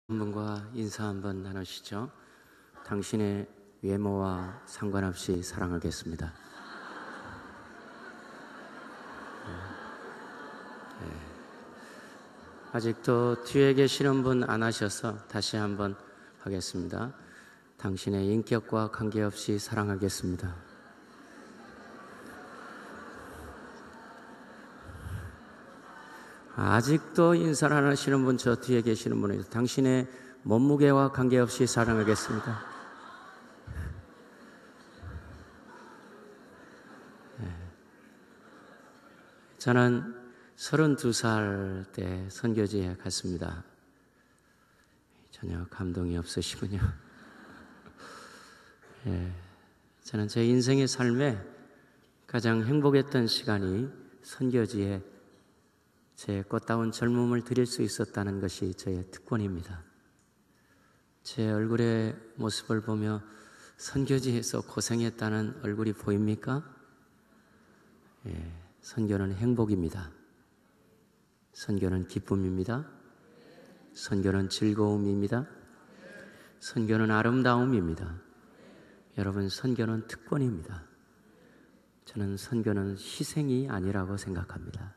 한 분과 인사 한번 나누시죠. 당신의 외모와 상관없이 사랑하겠습니다. 아직도 뒤에 계시는 분 안 하셔서 다시 한번 하겠습니다. 당신의 인격과 관계없이 사랑하겠습니다. 아직도 인사를 안 하시는 분, 저 뒤에 계시는 분에서 당신의 몸무게와 관계없이 사랑하겠습니다. 저는 32살 때 선교지에 갔습니다. 전혀 감동이 없으시군요. 저는 제 인생의 삶에 가장 행복했던 시간이 선교지에 제 꽃다운 젊음을 드릴 수 있었다는 것이 저의 특권입니다. 제 얼굴의 모습을 보며 선교지에서 고생했다는 얼굴이 보입니까? 선교는 행복입니다. 선교는 기쁨입니다. 선교는 즐거움입니다. 선교는 아름다움입니다. 여러분, 선교는 특권입니다. 저는 선교는 희생이 아니라고 생각합니다.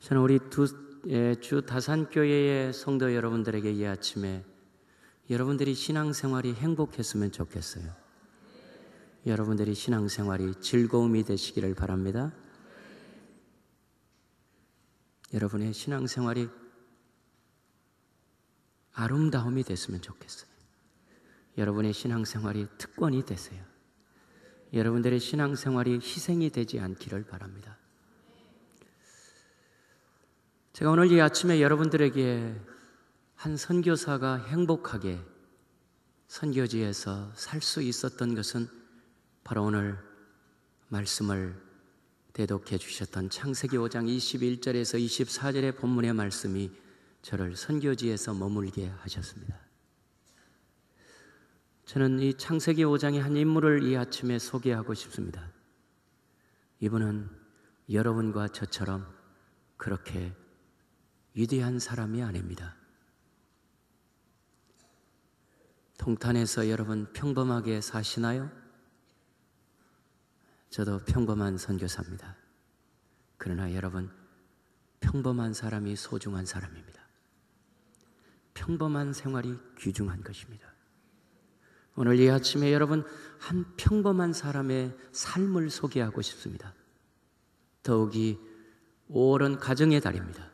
저는 우리 주 다산교회의 성도 여러분들에게 이 아침에 여러분들이 신앙생활이 행복했으면 좋겠어요. 여러분들이 신앙생활이 즐거움이 되시기를 바랍니다. 여러분의 신앙생활이 아름다움이 됐으면 좋겠어요. 여러분의 신앙생활이 특권이 되세요. 여러분들의 신앙생활이 희생이 되지 않기를 바랍니다. 제가 오늘 이 아침에 여러분들에게 한 선교사가 행복하게 선교지에서 살 수 있었던 것은 바로 오늘 말씀을 대독해 주셨던 창세기 5장 21절에서 24절의 본문의 말씀이 저를 선교지에서 머물게 하셨습니다. 저는 이 창세기 5장의 한 인물을 이 아침에 소개하고 싶습니다. 이분은 여러분과 저처럼 그렇게 위대한 사람이 아닙니다. 동탄에서 여러분 평범하게 사시나요? 저도 평범한 선교사입니다. 그러나 여러분, 평범한 사람이 소중한 사람입니다. 평범한 생활이 귀중한 것입니다. 오늘 이 아침에 여러분, 한 평범한 사람의 삶을 소개하고 싶습니다. 더욱이 5월은 가정의 달입니다.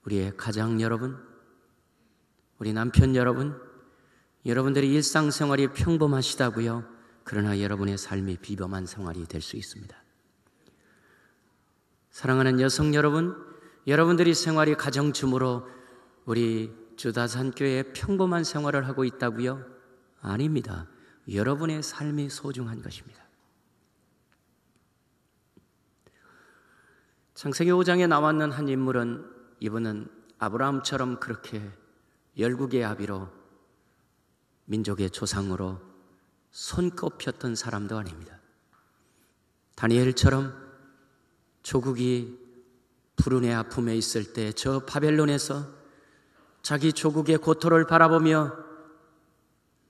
우리의 가장 여러분, 우리 남편 여러분, 여러분들의 일상생활이 평범하시다고요? 그러나 여러분의 삶이 비범한 생활이 될 수 있습니다. 사랑하는 여성 여러분, 여러분들이 생활이 가정주부로 우리 주다산교회에 평범한 생활을 하고 있다고요? 아닙니다. 여러분의 삶이 소중한 것입니다. 창세기 5장에 나왔는 한 인물은, 이분은 아브라함처럼 그렇게 열국의 아비로 민족의 조상으로 손꼽혔던 사람도 아닙니다. 다니엘처럼 조국이 불운의 아픔에 있을 때 저 바벨론에서 자기 조국의 고토를 바라보며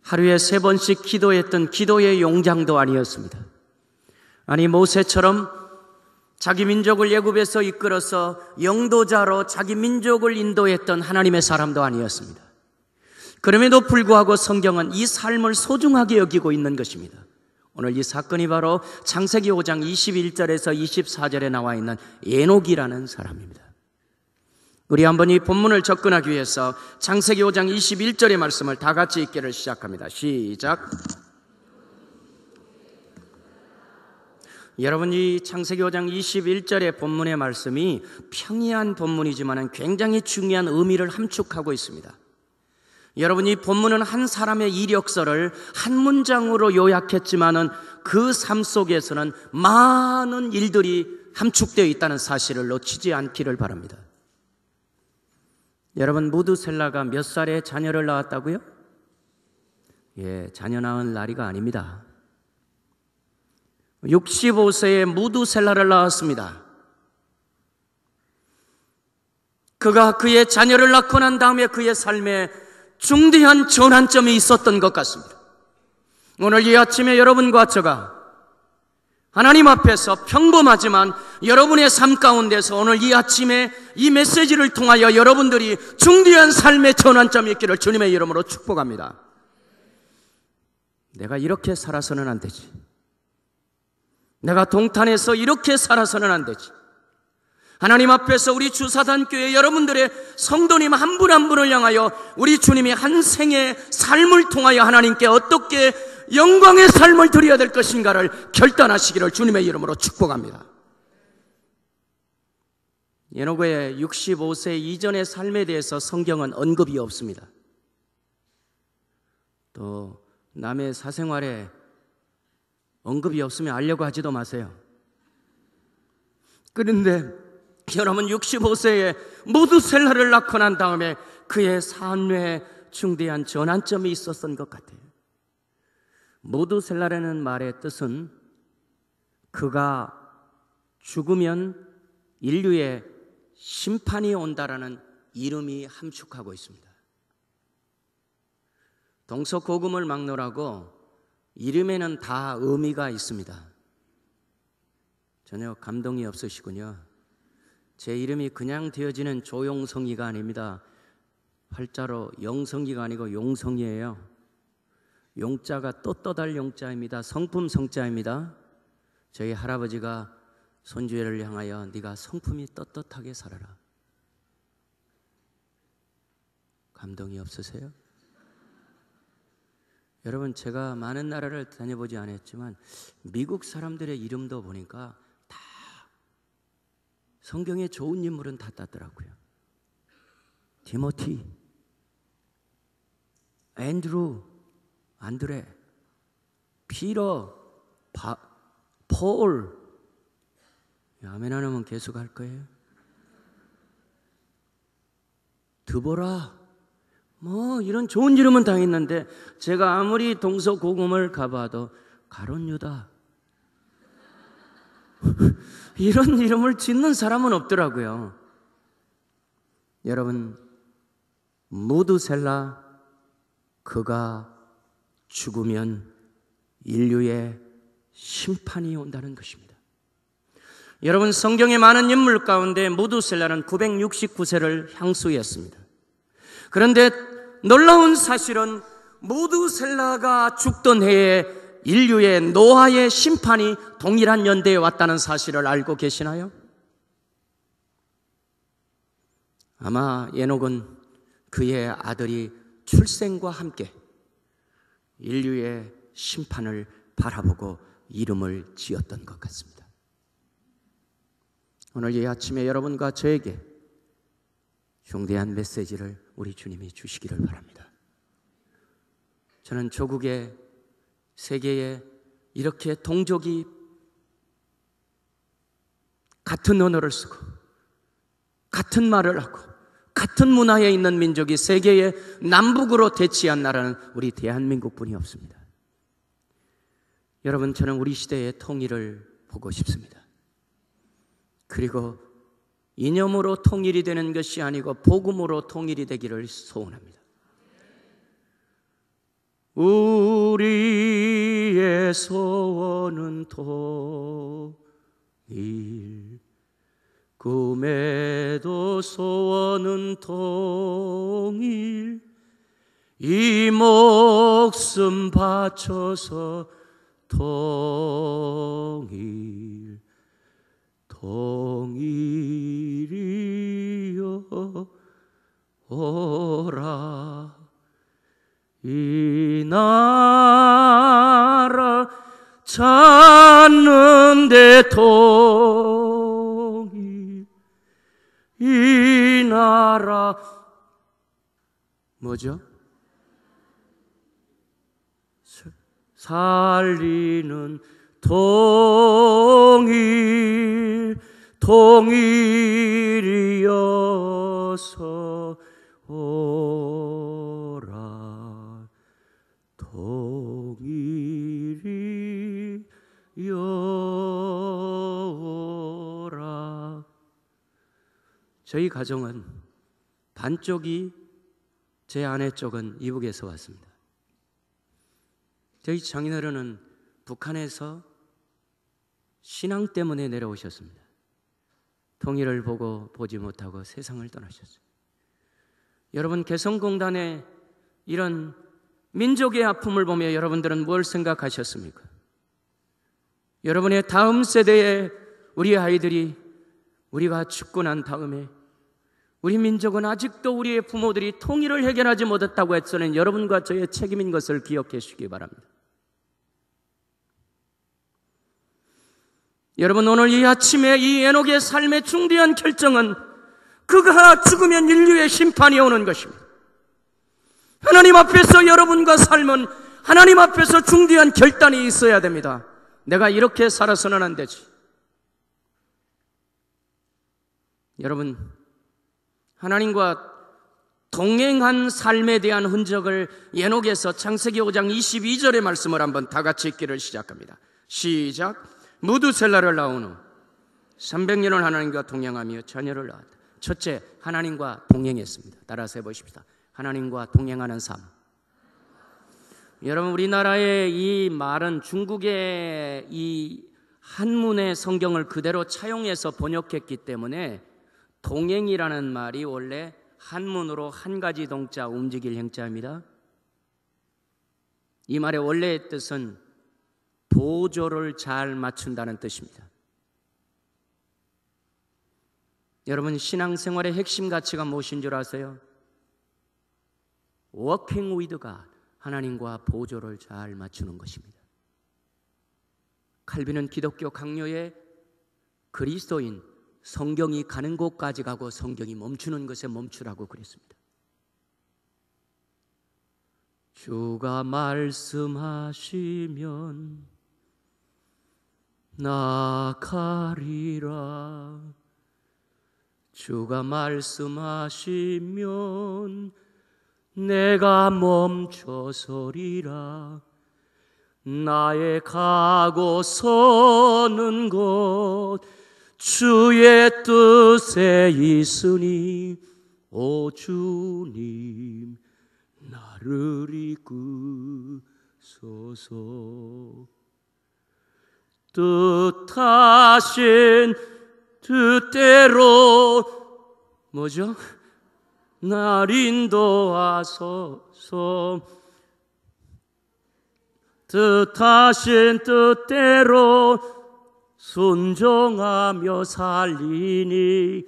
하루에 3번씩 기도했던 기도의 용장도 아니었습니다. 아니, 모세처럼 자기 민족을 애굽에서 이끌어서 영도자로 자기 민족을 인도했던 하나님의 사람도 아니었습니다. 그럼에도 불구하고 성경은 이 삶을 소중하게 여기고 있는 것입니다. 오늘 이 사건이 바로 창세기 5장 21절에서 24절에 나와 있는 에녹이라는 사람입니다. 우리 한번 이 본문을 접근하기 위해서 창세기 5장 21절의 말씀을 다 같이 읽기를 시작합니다. 시작. 여러분, 이 창세기 5장 21절의 본문의 말씀이 평이한 본문이지만 굉장히 중요한 의미를 함축하고 있습니다. 여러분, 이 본문은 한 사람의 이력서를 한 문장으로 요약했지만 그 삶 속에서는 많은 일들이 함축되어 있다는 사실을 놓치지 않기를 바랍니다. 여러분, 무드셀라가 몇 살에 자녀를 낳았다고요? 자녀 낳은 나이가 아닙니다. 65세에 무드셀라를 낳았습니다. 그가 그의 자녀를 낳고 난 다음에 그의 삶에 중대한 전환점이 있었던 것 같습니다. 오늘 이 아침에 여러분과 저가 하나님 앞에서 평범하지만 여러분의 삶 가운데서 오늘 이 아침에 이 메시지를 통하여 여러분들이 중대한 삶의 전환점이 있기를 주님의 이름으로 축복합니다. 내가 이렇게 살아서는 안 되지. 내가 동탄에서 이렇게 살아서는 안 되지. 하나님 앞에서 우리 주사단교회 여러분들의 성도님 한 분 한 분을 향하여 우리 주님이 한 생의 삶을 통하여 하나님께 어떻게 영광의 삶을 드려야 될 것인가를 결단하시기를 주님의 이름으로 축복합니다. 에노그의 65세 이전의 삶에 대해서 성경은 언급이 없습니다. 또 남의 사생활에 언급이 없으면 알려고 하지도 마세요. 그런데 여러분 65세에 모두셀라를 낳고 난 다음에 그의 삶에 중대한 전환점이 있었던 것 같아요. 모두셀라라는 말의 뜻은 그가 죽으면 인류의 심판이 온다라는 이름이 함축하고 있습니다. 동서고금을 막론하고 이름에는 다 의미가 있습니다. 전혀 감동이 없으시군요. 제 이름이 그냥 되어지는 조용성이가 아닙니다. 활자로 영성이가 아니고 용성이에요. 용자가 떳떳할 용자입니다. 성품 성자입니다. 저희 할아버지가 손주를 향하여 네가 성품이 떳떳하게 살아라. 감동이 없으세요? 여러분, 제가 많은 나라를 다녀보지 않았지만 미국 사람들의 이름도 보니까 다 성경에 좋은 인물은 다 땄더라고요. 디모티, 앤드루, 안드레, 피터, 폴. 아멘 안 하면 계속 할 거예요. 드보라, 뭐 이런 좋은 이름은 다 있는데 제가 아무리 동서고금을 가봐도 가론유다 이런 이름을 짓는 사람은 없더라고요. 여러분, 무드셀라, 그가 죽으면 인류의 심판이 온다는 것입니다. 여러분, 성경의 많은 인물 가운데 무드셀라는 969세를 향수했습니다. 그런데 놀라운 사실은 무드셀라가 죽던 해에 인류의 노아의 심판이 동일한 연대에 왔다는 사실을 알고 계시나요? 아마 에녹은 그의 아들이 출생과 함께 인류의 심판을 바라보고 이름을 지었던 것 같습니다. 오늘 이 아침에 여러분과 저에게 중대한 메시지를 우리 주님이 주시기를 바랍니다. 저는 조국의 세계에 이렇게 동족이 같은 언어를 쓰고 같은 말을 하고 같은 문화에 있는 민족이 세계의 남북으로 대치한 나라는 우리 대한민국뿐이 없습니다. 여러분, 저는 우리 시대의 통일을 보고 싶습니다. 그리고 이념으로 통일이 되는 것이 아니고 복음으로 통일이 되기를 소원합니다. 우리의 소원은 통일, 꿈에도 소원은 통일, 이 목숨 바쳐서 통일, 통일이여 오라. 이 나라 찾는데 통일, 이 나라 뭐죠? 살리는 통일, 통일이어서 오라. 통일이여라. 저희 가정은 반쪽이 제 아내 쪽은 이북에서 왔습니다. 저희 장인어른은 북한에서 신앙 때문에 내려오셨습니다. 통일을 보지 못하고 세상을 떠나셨어요. 여러분, 개성공단의 이런 민족의 아픔을 보며 여러분들은 뭘 생각하셨습니까? 여러분의 다음 세대의 우리 아이들이 우리가 죽고 난 다음에 우리 민족은 아직도 우리의 부모들이 통일을 해결하지 못했다고 했으니 여러분과 저의 책임인 것을 기억해 주시기 바랍니다. 여러분, 오늘 이 아침에 이 에녹의 삶의 중대한 결정은 그가 죽으면 인류의 심판이 오는 것입니다. 하나님 앞에서 여러분과 삶은 하나님 앞에서 중대한 결단이 있어야 됩니다. 내가 이렇게 살아서는 안 되지. 여러분, 하나님과 동행한 삶에 대한 흔적을 에녹에서 창세기 5장 22절의 말씀을 한번 다 같이 읽기를 시작합니다. 시작. 무두셀라를 낳은 후 300년을 하나님과 동행하며 자녀를 낳았다. 첫째, 하나님과 동행했습니다. 따라서 해보십시다. 하나님과 동행하는 삶. 여러분, 우리나라의 이 말은 중국의 이 한문의 성경을 그대로 차용해서 번역했기 때문에 동행이라는 말이 원래 한문으로 한 가지 동자 움직일 형자입니다. 이 말의 원래의 뜻은 보조를 잘 맞춘다는 뜻입니다. 여러분, 신앙생활의 핵심 가치가 무엇인 줄 아세요? Working with God, 하나님과 보조를 잘 맞추는 것입니다. 칼빈은 기독교 강요의 그리스도인, 성경이 가는 곳까지 가고 성경이 멈추는 것에 멈추라고 그랬습니다. 주가 말씀하시면 나가리라. 주가 말씀하시면 내가 멈춰서리라. 나의 가고 서는 곳 주의 뜻에 있으니 오 주님 나를 이끄소서. 뜻하신 뜻대로 뭐죠? 날 인도하소서. 뜻하신 뜻대로 순종하며 살리니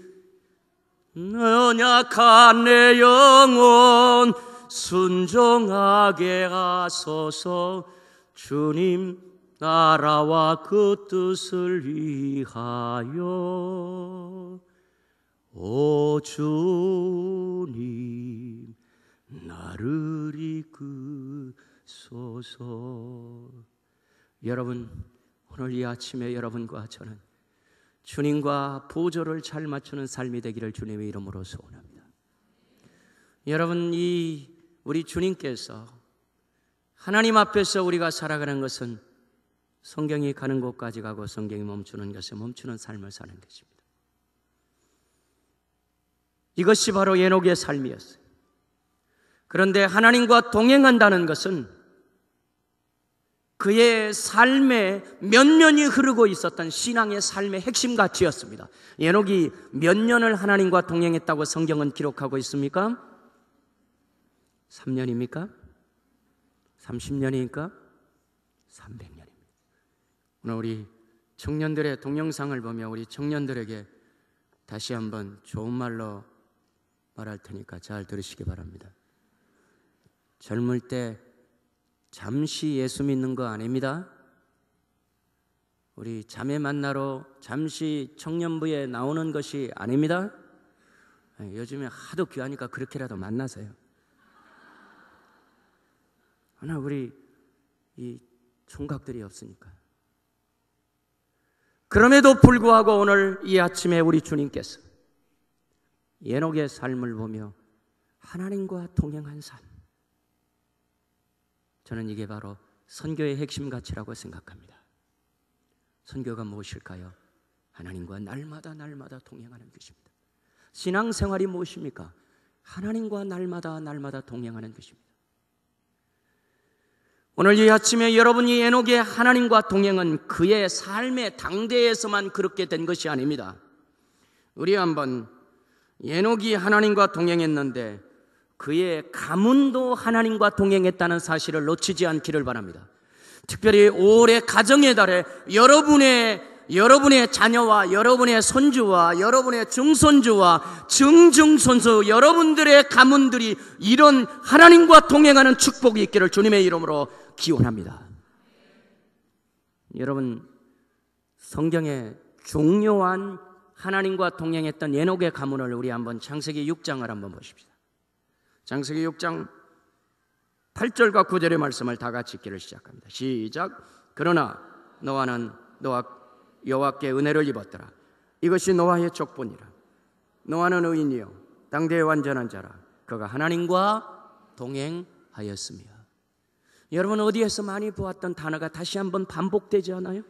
연약한 내 영혼 순종하게 하소서. 주님 나라와 그 뜻을 위하여 오 주님 나를 이끄소서. 여러분, 오늘 이 아침에 여러분과 저는 주님과 보조를 잘 맞추는 삶이 되기를 주님의 이름으로 소원합니다. 여러분, 우리 주님께서 하나님 앞에서 우리가 살아가는 것은 성경이 가는 곳까지 가고 성경이 멈추는 것에 멈추는 삶을 사는 것입니다. 이것이 바로 에녹의 삶이었어요. 그런데 하나님과 동행한다는 것은 그의 삶에 몇 년이 흐르고 있었던 신앙의 삶의 핵심 가치였습니다. 에녹이 몇 년을 하나님과 동행했다고 성경은 기록하고 있습니까? 3년입니까? 30년입니까? 300년입니다. 오늘 우리 청년들의 동영상을 보며 우리 청년들에게 다시 한번 좋은 말로 말할 테니까 잘 들으시기 바랍니다. 젊을 때 잠시 예수 믿는 거 아닙니다. 우리 자매 만나러 잠시 청년부에 나오는 것이 아닙니다. 요즘에 하도 귀하니까 그렇게라도 만나세요. 하나 우리 이 총각들이 없으니까. 그럼에도 불구하고 오늘 이 아침에 우리 주님께서 에녹의 삶을 보며 하나님과 동행한 삶, 저는 이게 바로 선교의 핵심 가치라고 생각합니다. 선교가 무엇일까요? 하나님과 날마다 동행하는 것입니다. 신앙생활이 무엇입니까? 하나님과 날마다 동행하는 것입니다. 오늘 이 아침에 여러분이 에녹의 하나님과 동행은 그의 삶의 당대에서만 그렇게 된 것이 아닙니다. 우리 한번 에녹이 하나님과 동행했는데 그의 가문도 하나님과 동행했다는 사실을 놓치지 않기를 바랍니다. 특별히 올해 가정의 달에 여러분의 자녀와 여러분의 손주와 여러분의 증손주와 증증손주 여러분들의 가문들이 이런 하나님과 동행하는 축복이 있기를 주님의 이름으로 기원합니다. 여러분, 성경에 중요한 하나님과 동행했던 에녹의 가문을 우리 한번 창세기 6장을 한번 보십시다. 창세기 6장 8절과 9절의 말씀을 다 같이 읽기를 시작합니다. 시작. 그러나 노아는 여호와께 은혜를 입었더라. 이것이 노아의 족보니라. 노아는 의인이요 당대의 완전한 자라. 그가 하나님과 동행하였으며. 여러분, 어디에서 많이 보았던 단어가 다시 한번 반복되지 않아요?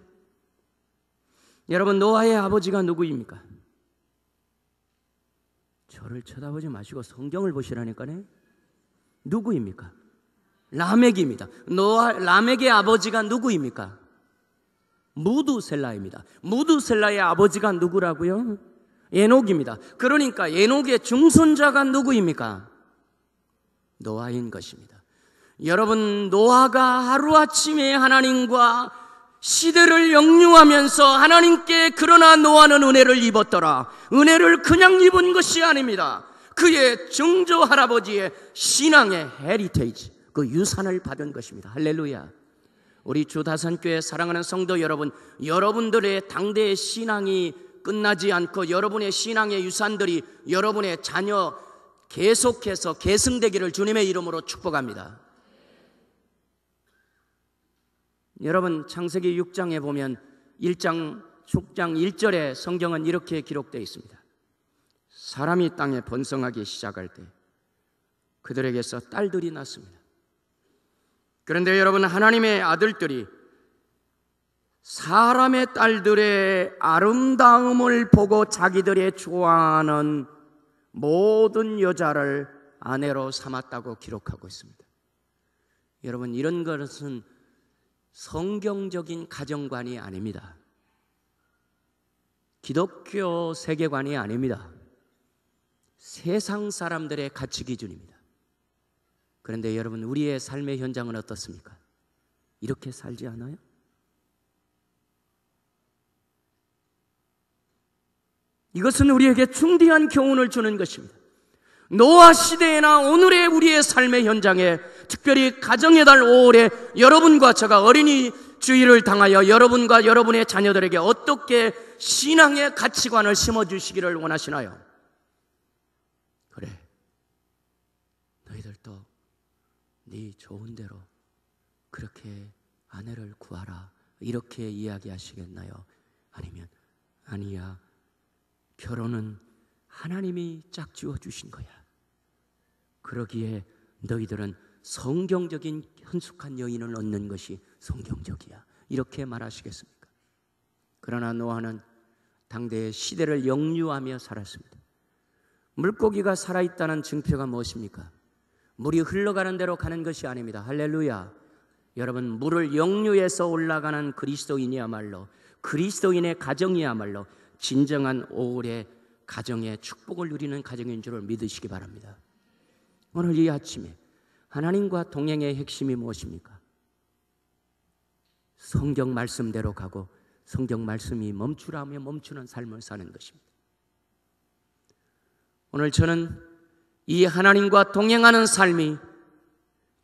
여러분, 노아의 아버지가 누구입니까? 저를 쳐다보지 마시고 성경을 보시라니까요. 누구입니까? 라멕입니다. 라멕의 아버지가 누구입니까? 무두셀라입니다. 무두셀라의 아버지가 누구라고요? 에녹입니다. 그러니까 에녹의 증손자가 누구입니까? 노아인 것입니다. 여러분, 노아가 하루아침에 하나님과 시대를 역류하면서 하나님께 그러나 노아는 은혜를 입었더라. 은혜를 그냥 입은 것이 아닙니다. 그의 증조 할아버지의 신앙의 헤리테이지, 그 유산을 받은 것입니다. 할렐루야. 우리 주다산교회 사랑하는 성도 여러분, 여러분들의 당대의 신앙이 끝나지 않고 여러분의 신앙의 유산들이 여러분의 자녀 계속해서 계승되기를 주님의 이름으로 축복합니다. 여러분, 창세기 6장에 보면 6장 1절에 성경은 이렇게 기록되어 있습니다. 사람이 땅에 번성하기 시작할 때 그들에게서 딸들이 났습니다. 그런데 여러분, 하나님의 아들들이 사람의 딸들의 아름다움을 보고 자기들의 좋아하는 모든 여자를 아내로 삼았다고 기록하고 있습니다. 여러분, 이런 것은 성경적인 가정관이 아닙니다. 기독교 세계관이 아닙니다. 세상 사람들의 가치 기준입니다. 그런데 여러분, 우리의 삶의 현장은 어떻습니까? 이렇게 살지 않아요? 이것은 우리에게 중대한 교훈을 주는 것입니다. 노아 시대에나 오늘의 우리의 삶의 현장에, 특별히 가정의 달 5월에 여러분과 제가 어린이 주일을 당하여 여러분과 여러분의 자녀들에게 어떻게 신앙의 가치관을 심어주시기를 원하시나요? 그래, 너희들도 네 좋은 대로 그렇게 아내를 구하라, 이렇게 이야기하시겠나요? 아니면 아니야, 결혼은 하나님이 짝지어 주신 거야. 그러기에 너희들은 성경적인 현숙한 여인을 얻는 것이 성경적이야, 이렇게 말하시겠습니까? 그러나 노아는 당대의 시대를 역류하며 살았습니다. 물고기가 살아있다는 증표가 무엇입니까? 물이 흘러가는 대로 가는 것이 아닙니다. 할렐루야. 여러분, 물을 역류해서 올라가는 그리스도인이야말로, 그리스도인의 가정이야말로 진정한 5월의 가정의 축복을 누리는 가정인 줄을 믿으시기 바랍니다. 오늘 이 아침에 하나님과 동행의 핵심이 무엇입니까? 성경 말씀대로 가고 성경 말씀이 멈추라면 멈추는 삶을 사는 것입니다. 오늘 저는 이 하나님과 동행하는 삶이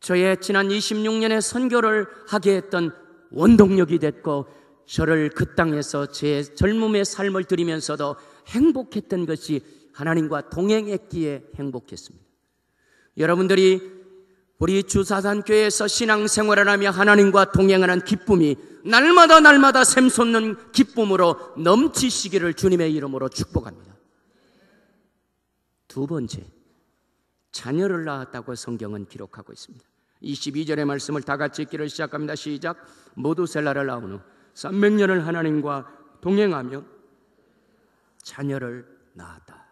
저의 지난 26년의 선교를 하게 했던 원동력이 됐고, 저를 그 땅에서 제 젊음의 삶을 드리면서도 행복했던 것이 하나님과 동행했기에 행복했습니다. 여러분들이 우리 주사산교회에서 신앙생활을 하며 하나님과 동행하는 기쁨이 날마다 샘솟는 기쁨으로 넘치시기를 주님의 이름으로 축복합니다. 두 번째, 자녀를 낳았다고 성경은 기록하고 있습니다. 22절의 말씀을 다 같이 읽기를 시작합니다. 시작. 모두셀라를 낳은 후 300년을 하나님과 동행하며 자녀를 낳았다.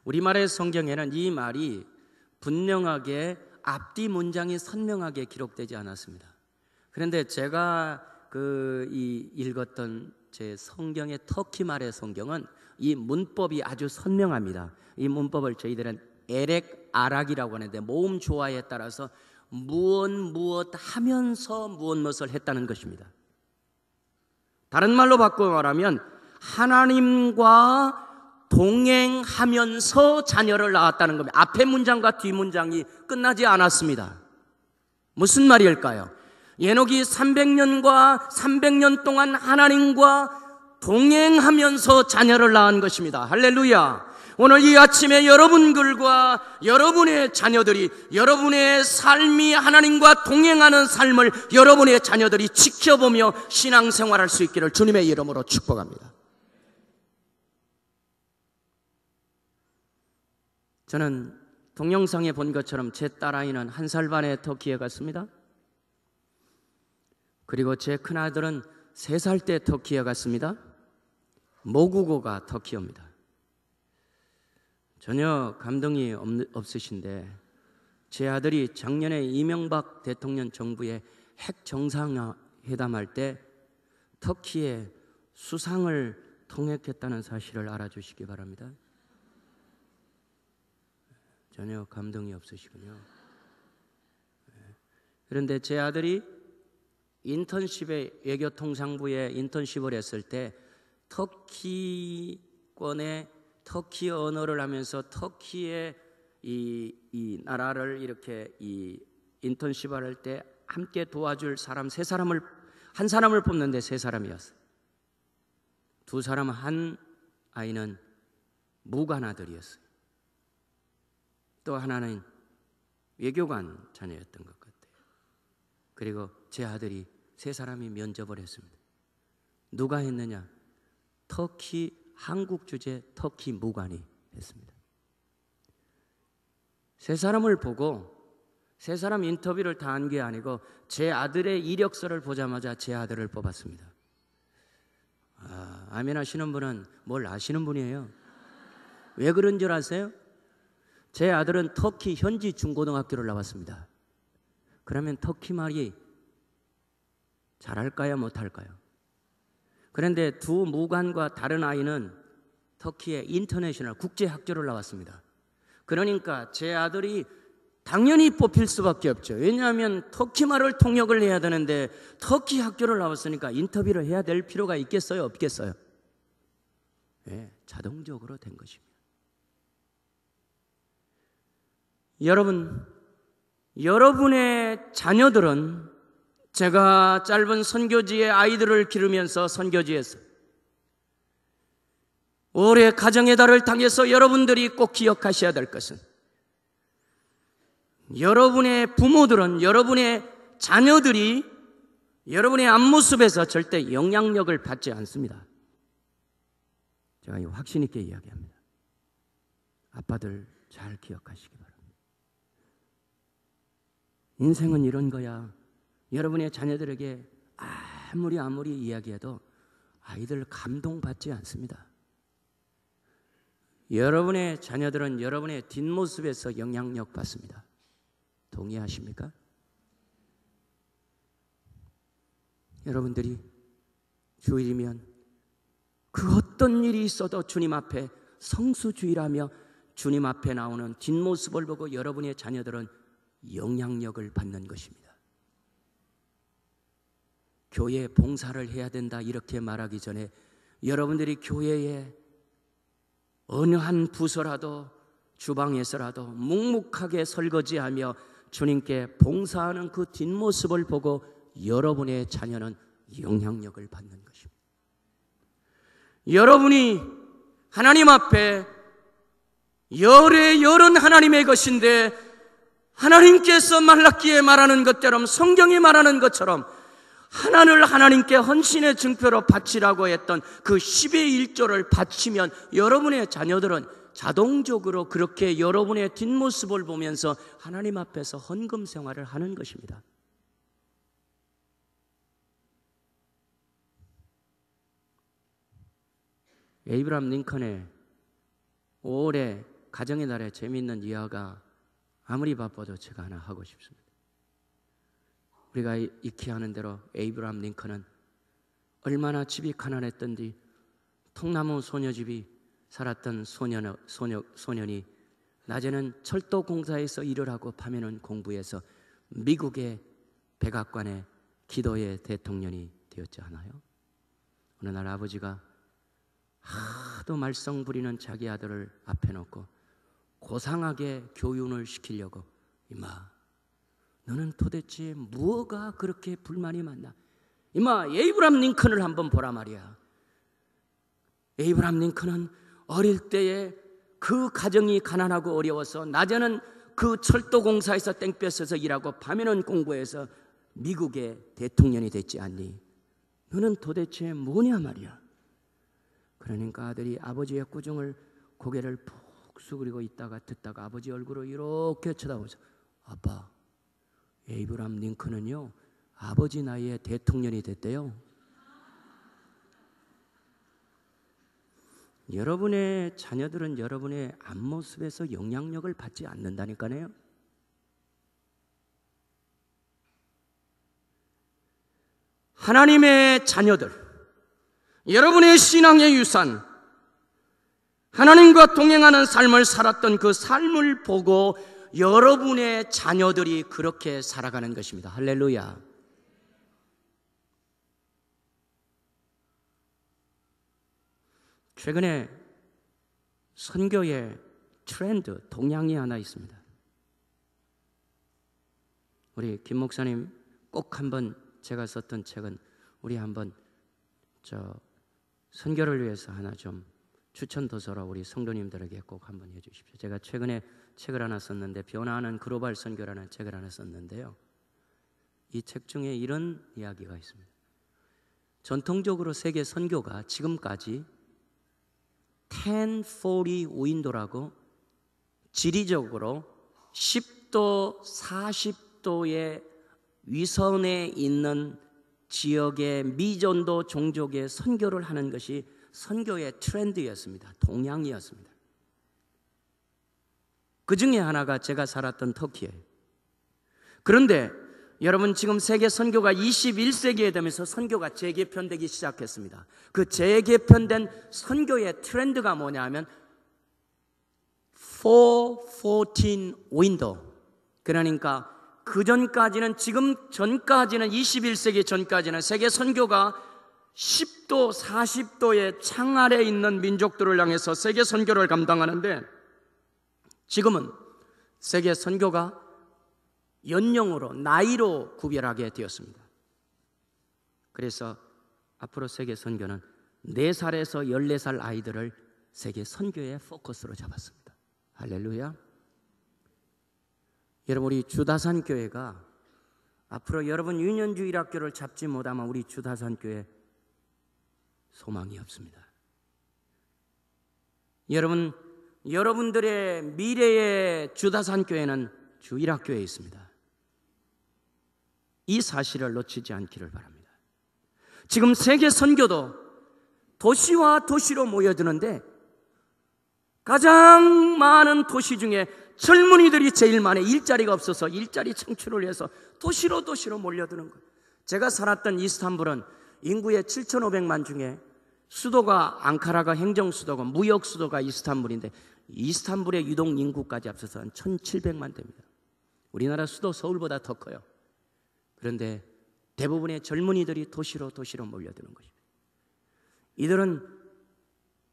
우리말의 성경에는 이 말이 분명하게 앞뒤 문장이 선명하게 기록되지 않았습니다. 그런데 제가 읽었던 제 성경의 터키 말의 성경은 이 문법이 아주 선명합니다. 이 문법을 저희들은 에렉 아락이라고 하는데 모음 조화에 따라서 무엇 하면서 무엇을 했다는 것입니다. 다른 말로 바꿔 말하면 하나님과 동행하면서 자녀를 낳았다는 겁니다. 앞에 문장과 뒤 문장이 끝나지 않았습니다. 무슨 말일까요? 에녹이 300년 동안 하나님과 동행하면서 자녀를 낳은 것입니다. 할렐루야. 오늘 이 아침에 여러분들과 여러분의 자녀들이, 여러분의 삶이 하나님과 동행하는 삶을 여러분의 자녀들이 지켜보며 신앙생활할 수 있기를 주님의 이름으로 축복합니다. 저는 동영상에 본 것처럼 제 딸아이는 1살 반에 터키에 갔습니다. 그리고 제 큰아들은 3살 때 터키에 갔습니다. 모국어가 터키어입니다. 전혀 감동이 없으신데 제 아들이 작년에 이명박 대통령 정부의 핵 정상회담할 때 터키에 수상을 통역했다는 사실을 알아주시기 바랍니다. 전혀 감동이 없으시군요. 그런데 제 아들이 인턴십에 외교통상부에 인턴십을 했을 때 터키권의 터키 언어를 하면서 터키의 이 나라를 이렇게 이 인턴십을 할 때 함께 도와줄 사람 한 사람을 뽑는데 3사람이었어요. 2사람 한 아이는 무관 아들이었어요. 또 하나는 외교관 자녀였던 것 같아요. 그리고 제 아들이 3사람이 면접을 했습니다. 누가 했느냐? 터키 한국 주재 터키 무관이 했습니다. 3사람을 보고 3사람 인터뷰를 다 한 게 아니고 제 아들의 이력서를 보자마자 제 아들을 뽑았습니다. 아멘 하시는 분은 뭘 아시는 분이에요. 왜 그런 줄 아세요? 제 아들은 터키 현지 중고등학교를 나왔습니다. 그러면 터키 말이 잘할까요? 못할까요? 그런데 2 무관과 다른 아이는 터키의 인터내셔널 국제학교를 나왔습니다. 그러니까 제 아들이 당연히 뽑힐 수밖에 없죠. 왜냐하면 터키 말을 통역을 해야 되는데 터키 학교를 나왔으니까 인터뷰를 해야 될 필요가 있겠어요? 없겠어요? 네, 자동적으로 된 것입니다. 여러분의 자녀들은 제가 짧은 선교지의 아이들을 기르면서 선교지에서 올해 가정의 달을 당해서 여러분들이 꼭 기억하셔야 될 것은 여러분의 부모들은 여러분의 자녀들이 여러분의 앞모습에서 절대 영향력을 받지 않습니다. 제가 이 확신 있게 이야기합니다. 아빠들 잘 기억하시기 바랍니다. 인생은 이런 거야. 여러분의 자녀들에게 아무리 이야기해도 아이들 감동받지 않습니다. 여러분의 자녀들은 여러분의 뒷모습에서 영향력 받습니다. 동의하십니까? 여러분들이 주일이면 그 어떤 일이 있어도 주님 앞에 성수주의라며 주님 앞에 나오는 뒷모습을 보고 여러분의 자녀들은 영향력을 받는 것입니다. 교회 봉사를 해야 된다 이렇게 말하기 전에 여러분들이 교회에 어느 한 부서라도 주방에서라도 묵묵하게 설거지하며 주님께 봉사하는 그 뒷모습을 보고 여러분의 자녀는 영향력을 받는 것입니다. 여러분이 하나님 앞에 열은 하나님의 것인데 하나님께서 말라기에 말하는 것처럼 성경이 말하는 것처럼 하나를 하나님께 헌신의 증표로 바치라고 했던 그 10의 1조를 바치면 여러분의 자녀들은 자동적으로 그렇게 여러분의 뒷모습을 보면서 하나님 앞에서 헌금 생활을 하는 것입니다. 에이브람 링컨의 올해 가정의 날에 재미있는 이야기가 아무리 바빠도 제가 하나 하고 싶습니다. 우리가 익히 아는 대로 에이브라함 링컨은 얼마나 집이 가난했던지 통나무 소녀집이 살았던 소년이 낮에는 철도 공사에서 일을 하고 밤에는 공부해서 미국의 백악관의 기도의 대통령이 되었지 않아요? 어느 날 아버지가 하도 말썽 부리는 자기 아들을 앞에 놓고 고상하게 교훈을 시키려고, 이마 너는 도대체 뭐가 그렇게 불만이 많나? 이마 에이브라함 링컨을 한번 보라 말이야. 에이브라함 링컨은 어릴 때에 그 가정이 가난하고 어려워서 낮에는 그 철도 공사에서 땡볕 서서 일하고 밤에는 공부해서 미국의 대통령이 됐지 않니? 너는 도대체 뭐냐 말이야. 그러니까 아들이 아버지의 꾸중을 고개를 푹 숙이고 있다가 듣다가 아버지 얼굴을 이렇게 쳐다보면서, 아빠, 에이브라함 링컨은요 아버지 나이에 대통령이 됐대요. 여러분의 자녀들은 여러분의 앞모습에서 영향력을 받지 않는다니까요. 하나님의 자녀들, 여러분의 신앙의 유산, 하나님과 동행하는 삶을 살았던 그 삶을 보고 여러분의 자녀들이 그렇게 살아가는 것입니다. 할렐루야. 최근에 선교의 트렌드, 동향이 하나 있습니다. 우리 김 목사님 꼭 한번, 제가 썼던 책은 우리 한번 선교를 위해서 하나 좀 추천 도서로 우리 성도님들에게 꼭 한번 해주십시오. 제가 최근에 책을 하나 썼는데, 변화하는 글로벌 선교라는 책을 하나 썼는데요, 이 책 중에 이런 이야기가 있습니다. 전통적으로 세계 선교가 지금까지 1040 윈도라고 지리적으로 10도, 40도의 위선에 있는 지역의 미전도 종족의 선교를 하는 것이 선교의 트렌드였습니다. 동향이었습니다. 그 중에 하나가 제가 살았던 터키예요. 그런데 여러분, 지금 세계 선교가 21세기에 되면서 선교가 재개편되기 시작했습니다. 그 재개편된 선교의 트렌드가 뭐냐 하면 414 윈도우, 그러니까 그 전까지는, 지금 전까지는 21세기 전까지는 세계 선교가 10도, 40도의 창 아래 있는 민족들을 향해서 세계 선교를 감당하는데, 지금은 세계 선교가 연령으로, 나이로 구별하게 되었습니다. 그래서 앞으로 세계 선교는 4살에서 14살 아이들을 세계 선교의 포커스로 잡았습니다. 할렐루야. 여러분, 우리 주다산 교회가 앞으로 여러분 유년주일학교를 잡지 못하면 우리 주다산 교회 소망이 없습니다. 여러분들의 미래의 주다산 교회는 주일학교에 있습니다. 이 사실을 놓치지 않기를 바랍니다. 지금 세계 선교도 도시와 도시로 모여드는데, 가장 많은 도시 중에 젊은이들이 제일 많아. 일자리가 없어서 일자리 창출을 위해서 도시로 몰려드는 거예요. 제가 살았던 이스탄불은 인구의 7,500만 중에 수도가 앙카라가 행정수도고 무역 수도가 이스탄불인데, 이스탄불의 유동 인구까지 앞서서 한 1,700만 됩니다. 우리나라 수도 서울보다 더 커요. 그런데 대부분의 젊은이들이 도시로 몰려드는 것입니다. 이들은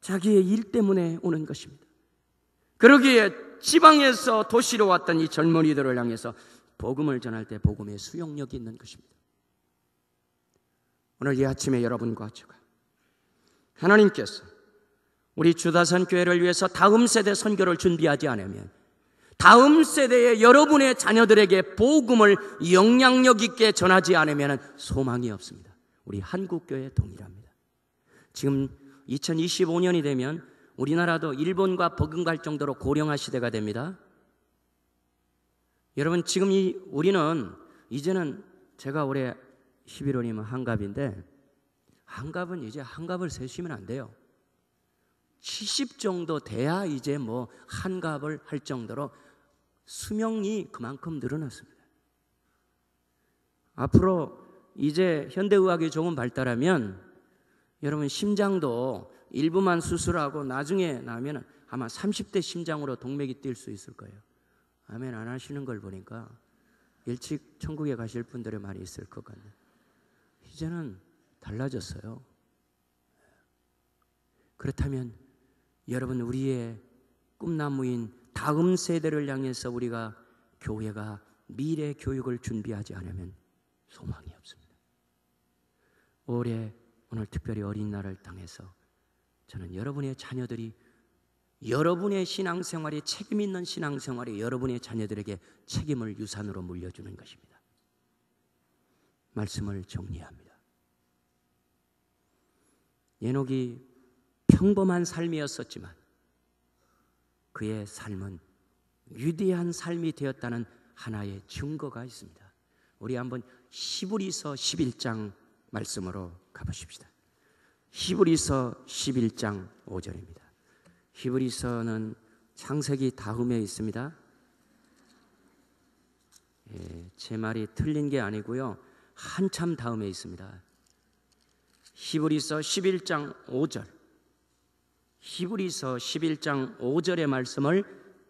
자기의 일 때문에 오는 것입니다. 그러기에 지방에서 도시로 왔던 이 젊은이들을 향해서 복음을 전할 때 복음의 수용력이 있는 것입니다. 오늘 이 아침에 여러분과 제가, 하나님께서 우리 주다산 교회를 위해서 다음 세대 선교를 준비하지 않으면, 다음 세대의 여러분의 자녀들에게 복음을 영향력 있게 전하지 않으면 소망이 없습니다. 우리 한국교회 동일합니다. 지금 2025년이 되면 우리나라도 일본과 버금갈 정도로 고령화 시대가 됩니다. 여러분, 지금 우리는 이제는, 제가 올해 11월이면 한갑인데, 한갑은 이제 한갑을 세시면 안 돼요. 70 정도 돼야 이제 뭐 한갑을 할 정도로 수명이 그만큼 늘어났습니다. 앞으로 이제 현대의학이 조금 발달하면 여러분 심장도 일부만 수술하고 나중에 나면 아마 30대 심장으로 동맥이 뛸 수 있을 거예요. 아멘 안 하시는 걸 보니까 일찍 천국에 가실 분들이 많이 있을 것 같네요. 이제는 달라졌어요. 그렇다면 여러분 우리의 꿈나무인 다음 세대를 향해서 우리가 교회가 미래 교육을 준비하지 않으면 소망이 없습니다. 올해 오늘 특별히 어린날을 당해서 저는 여러분의 자녀들이 여러분의 신앙생활이 책임 있는 신앙생활이 여러분의 자녀들에게 책임을 유산으로 물려주는 것입니다. 말씀을 정리합니다. 에녹이 평범한 삶이었었지만 그의 삶은 위대한 삶이 되었다는 하나의 증거가 있습니다. 우리 한번 히브리서 11장 말씀으로 가보십시다. 히브리서 11장 5절입니다. 히브리서는 창세기 다음에 있습니다. 제 말이 틀린 게 아니고요. 한참 다음에 있습니다. 히브리서 11장 5절. 히브리서 11장 5절의 말씀을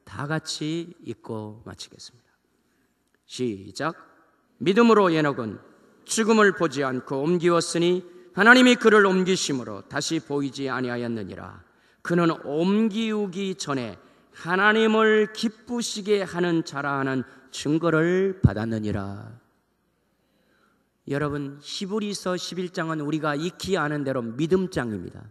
다 같이 읽고 마치겠습니다. 시작. 믿음으로 에녹은 죽음을 보지 않고 옮기었으니 하나님이 그를 옮기심으로 다시 보이지 아니하였느니라. 그는 옮기우기 전에 하나님을 기쁘시게 하는 자라 하는 증거를 받았느니라. 여러분 히브리서 11장은 우리가 익히 아는 대로 믿음장입니다.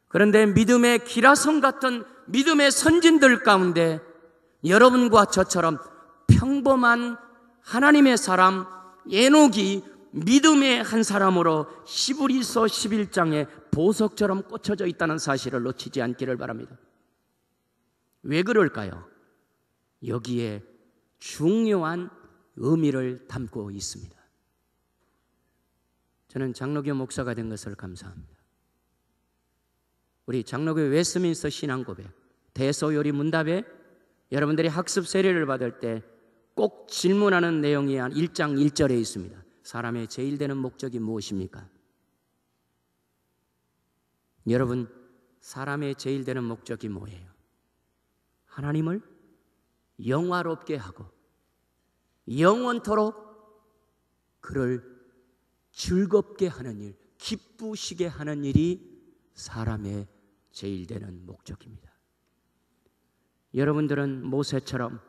그런데 믿음의 기라성 같은 믿음의 선진들 가운데 여러분과 저처럼 평범한 하나님의 사람 에녹이 믿음의 한 사람으로 히브리서 11장에 보석처럼 꽂혀져 있다는 사실을 놓치지 않기를 바랍니다. 왜 그럴까요? 여기에 중요한 의미를 담고 있습니다. 저는 장로교 목사가 된 것을 감사합니다. 우리 장로교 웨스민스터 신앙고백 대소요리 문답에 여러분들이 학습 세례를 받을 때 꼭 질문하는 내용이 한 1장 1절에 있습니다. 사람의 제일 되는 목적이 무엇입니까? 여러분 사람의 제일 되는 목적이 뭐예요? 하나님을 영화롭게 하고 영원토록 그를 즐겁게 하는 일, 기쁘시게 하는 일이 사람의 제일 되는 목적입니다. 여러분들은 모세처럼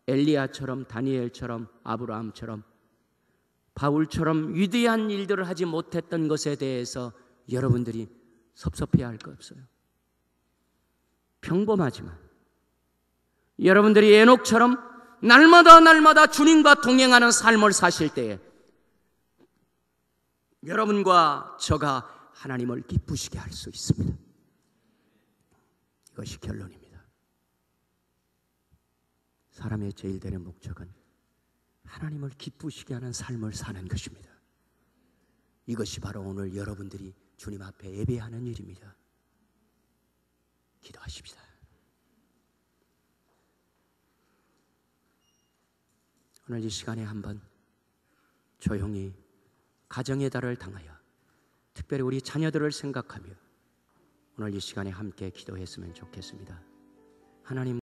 엘리야처럼 다니엘처럼 아브라함처럼 바울처럼 위대한 일들을 하지 못했던 것에 대해서 여러분들이 섭섭해할 거 없어요. 평범하지만 여러분들이 에녹처럼 날마다 주님과 동행하는 삶을 사실 때에 여러분과 저가 하나님을 기쁘시게 할 수 있습니다. 이것이 결론입니다. 사람의 제일 되는 목적은 하나님을 기쁘시게 하는 삶을 사는 것입니다. 이것이 바로 오늘 여러분들이 주님 앞에 예배하는 일입니다. 기도하십시다. 오늘 이 시간에 한번 조용히 가정의 달을 당하여 특별히 우리 자녀들을 생각하며 오늘 이 시간에 함께 기도했으면 좋겠습니다. 하나님